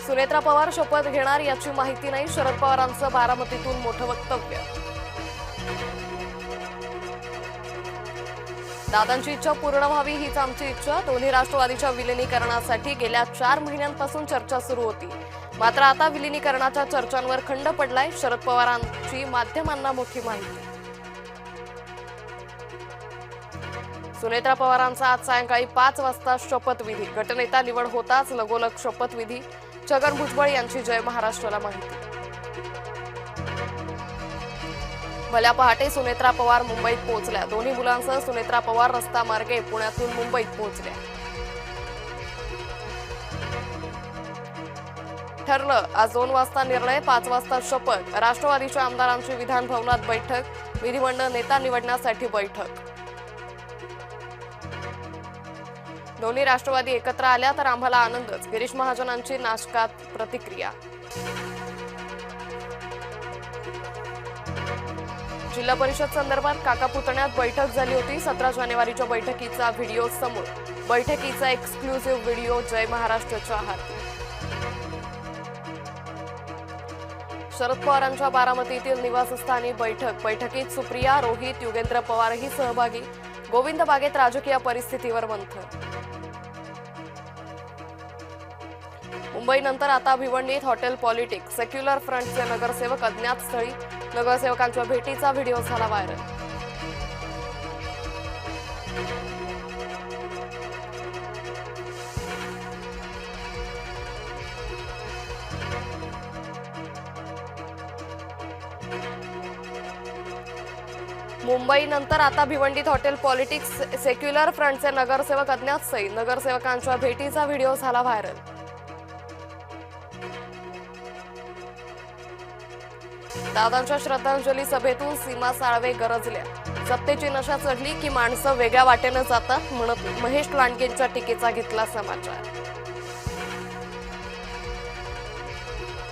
सुनेत्रा पवार शपथ घेणार याची माहिती नाही, शरद पवारांचं बारामतीतून मोठं वक्तव्य. दादांची इच्छा पूर्ण व्हावी हीच आमची इच्छा. दोन्ही राष्ट्रवादीच्या विलिनीकरणासाठी गेल्या 4 महिन्यांपासून चर्चा सुरू होती. मात्र आता विलिनीकरणाच्या चर्चांवर खंड पडलाय. शरद पवारांची माध्यमांना मोठी माहिती. सुनेत्रा पवारांचा आज सायंकाळी 5 वाजता शपथविधी. गटनेता निवड होताच लगोलग शपथविधी. छगन भुजबळ यांची जय महाराष्ट्राला माहिती. भल्या पहाटे सुनेत्रा पवार मुंबईत पोहोचल्या. दोन्ही मुलांसह सुनेत्रा पवार रस्ता मार्गे पुण्यातून मुंबईत पोहोचल्या. ठरलं आज 2 वाजता निर्णय, 5 वाजता शपथ. राष्ट्रवादीच्या आमदारांची विधान भवनात बैठक. विधिमंडळ नेता निवडण्यासाठी बैठक. दोन्ही राष्ट्रवादी एकत्र आल्या तर आम्हाला आनंदच. गिरीश महाजनांची नाशकात प्रतिक्रिया. जिल्हा परिषद संदर्भात काका पुतण्यात बैठक झाली होती. 17 जानेवारीच्या बैठकीचा व्हिडिओ समोर. बैठकीचा एक्सक्लुझिव्ह व्हिडिओ जय महाराष्ट्राच्या हाती. शरद पवारांच्या बारामतीतील निवासस्थानी बैठक. बैठकीत सुप्रिया, रोहित, युगेंद्र पवारही सहभागी. गोविंद बागेत राजकीय परिस्थितीवर मंथन. मुंबईनंतर आता भिवंडीत हॉटेल पॉलिटिक्स. सेक्युलर फ्रंटचे नगरसेवक अज्ञात स्थळी. नगरसेवकांच्या भेटीचा व्हिडिओ झाला व्हायरल. मुंबईनंतर आता भिवंडीत हॉटेल पॉलिटिक्स. सेक्युलर फ्रंटचे नगरसेवक अज्ञात स्थळी. नगरसेवकांच्या भेटीचा व्हिडिओ झाला व्हायरल. दादांच्या श्रद्धांजली सभेतून सीमा साळवे गरजल्या. सत्तेची नशा चढली की माणसं वेगळ्या वाटेनं जातात म्हणत महेश लांडगेंच्या टीकेचा घेतला समाचार.